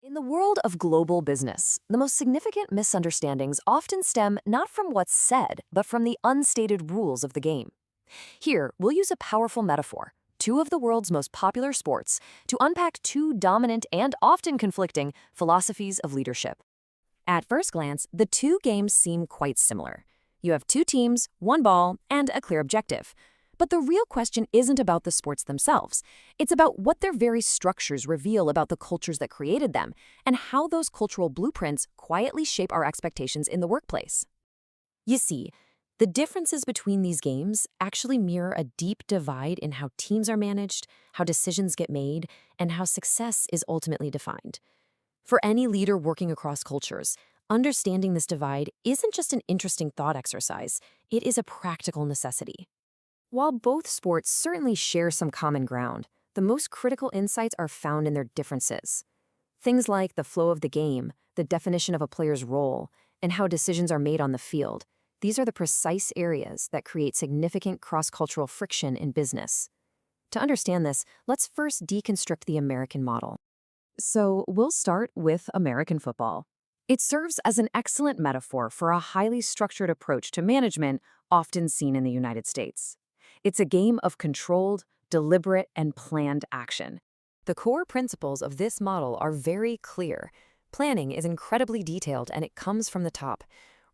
In the world of global business, the most significant misunderstandings often stem not from what's said, but from the unstated rules of the game. Here, we'll use a powerful metaphor, two of the world's most popular sports, to unpack two dominant and often conflicting philosophies of leadership. At first glance, the two games seem quite similar. You have two teams, one ball, and a clear objective. But the real question isn't about the sports themselves. It's about what their very structures reveal about the cultures that created them, and how those cultural blueprints quietly shape our expectations in the workplace. You see, the differences between these games actually mirror a deep divide in how teams are managed, how decisions get made, and how success is ultimately defined. For any leader working across cultures, understanding this divide isn't just an interesting thought exercise, it is a practical necessity. While both sports certainly share some common ground, the most critical insights are found in their differences. Things like the flow of the game, the definition of a player's role, and how decisions are made on the field. These are the precise areas that create significant cross-cultural friction in business. To understand this, let's first deconstruct the American model. So we'll start with American football. It serves as an excellent metaphor for a highly structured approach to management often seen in the United States. It's a game of controlled, deliberate, and planned action. The core principles of this model are very clear. Planning is incredibly detailed and it comes from the top.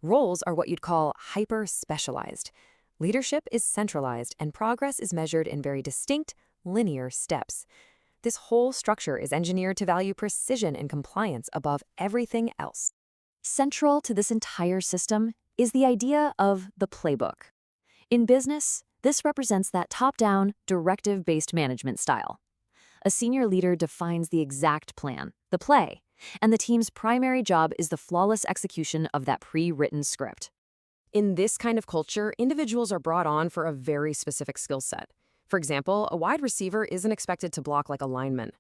Roles are what you'd call hyper-specialized. Leadership is centralized and progress is measured in very distinct, linear steps. This whole structure is engineered to value precision and compliance above everything else. Central to this entire system is the idea of the playbook. In business, this represents that top-down, directive-based management style. A senior leader defines the exact plan, the play, and the team's primary job is the flawless execution of that pre-written script. In this kind of culture, individuals are brought on for a very specific skill set. For example, a wide receiver isn't expected to block like a lineman.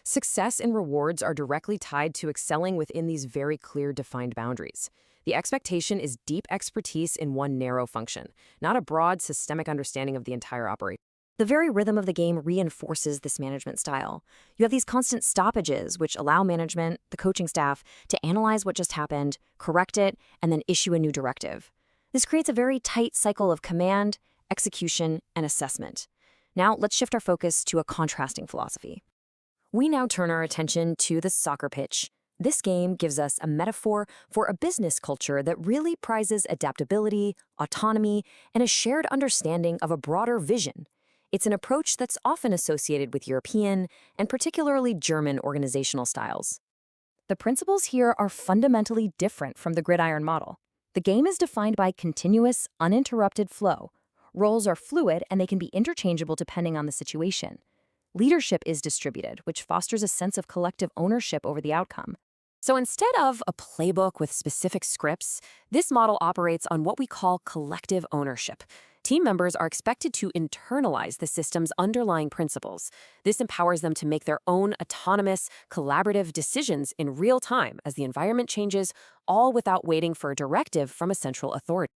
Success and rewards are directly tied to excelling within these very clear defined boundaries. The expectation is deep expertise in one narrow function, not a broad systemic understanding of the entire operation. The very rhythm of the game reinforces this management style. You have these constant stoppages, which allow management, the coaching staff, to analyze what just happened, correct it, and then issue a new directive. This creates a very tight cycle of command, execution, and assessment. Now, let's shift our focus to a contrasting philosophy. We now turn our attention to the soccer pitch. This game gives us a metaphor for a business culture that really prizes adaptability, autonomy, and a shared understanding of a broader vision. It's an approach that's often associated with European and particularly German organizational styles. The principles here are fundamentally different from the gridiron model. The game is defined by continuous, uninterrupted flow. Roles are fluid and they can be interchangeable depending on the situation. Leadership is distributed, which fosters a sense of collective ownership over the outcome. So instead of a playbook with specific scripts, this model operates on what we call collective ownership. Team members are expected to internalize the system's underlying principles. This empowers them to make their own autonomous, collaborative decisions in real time as the environment changes, all without waiting for a directive from a central authority.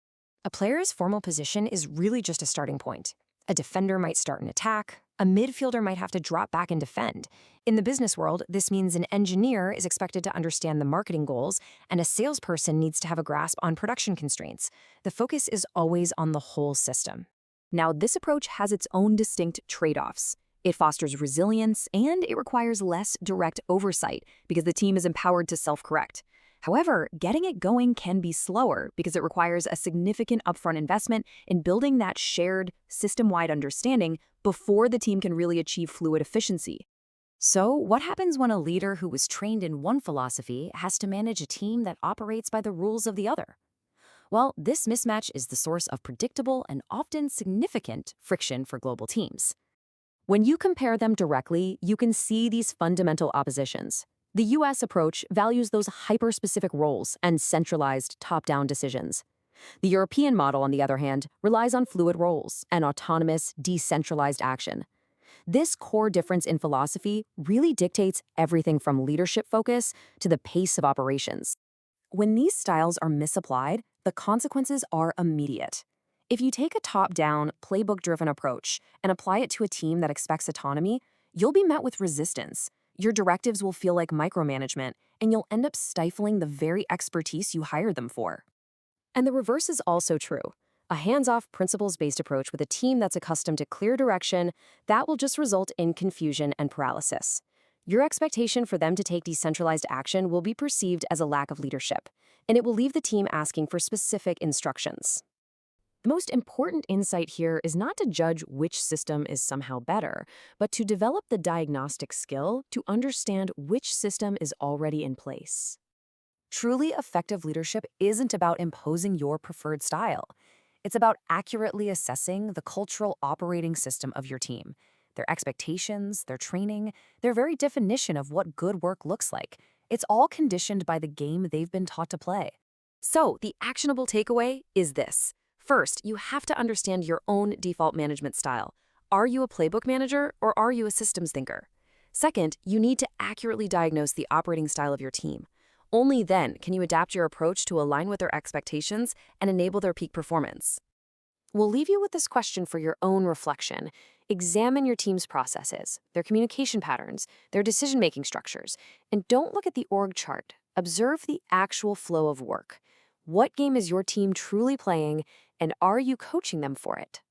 A player's formal position is really just a starting point. A defender might start an attack. A midfielder might have to drop back and defend. In the business world, this means an engineer is expected to understand the marketing goals, and a salesperson needs to have a grasp on production constraints. The focus is always on the whole system. Now, this approach has its own distinct trade-offs. It fosters resilience, and it requires less direct oversight because the team is empowered to self-correct. However, getting it going can be slower because it requires a significant upfront investment in building that shared, system-wide understanding before the team can really achieve fluid efficiency. So, what happens when a leader who was trained in one philosophy has to manage a team that operates by the rules of the other? Well, this mismatch is the source of predictable and often significant friction for global teams. When you compare them directly, you can see these fundamental oppositions. The US approach values those hyper-specific roles and centralized top-down decisions. The European model, on the other hand, relies on fluid roles and autonomous, decentralized action. This core difference in philosophy really dictates everything from leadership focus to the pace of operations. When these styles are misapplied, the consequences are immediate. If you take a top-down, playbook-driven approach and apply it to a team that expects autonomy, you'll be met with resistance. Your directives will feel like micromanagement, and you'll end up stifling the very expertise you hired them for. And the reverse is also true. A hands-off, principles-based approach with a team that's accustomed to clear direction, that will just result in confusion and paralysis. Your expectation for them to take decentralized action will be perceived as a lack of leadership, and it will leave the team asking for specific instructions. The most important insight here is not to judge which system is somehow better, but to develop the diagnostic skill to understand which system is already in place. Truly effective leadership isn't about imposing your preferred style. It's about accurately assessing the cultural operating system of your team, their expectations, their training, their very definition of what good work looks like. It's all conditioned by the game they've been taught to play. So, the actionable takeaway is this. First, you have to understand your own default management style. Are you a playbook manager or are you a systems thinker? Second, you need to accurately diagnose the operating style of your team. Only then can you adapt your approach to align with their expectations and enable their peak performance. We'll leave you with this question for your own reflection. Examine your team's processes, their communication patterns, their decision-making structures, and don't look at the org chart. Observe the actual flow of work. What game is your team truly playing, and are you coaching them for it?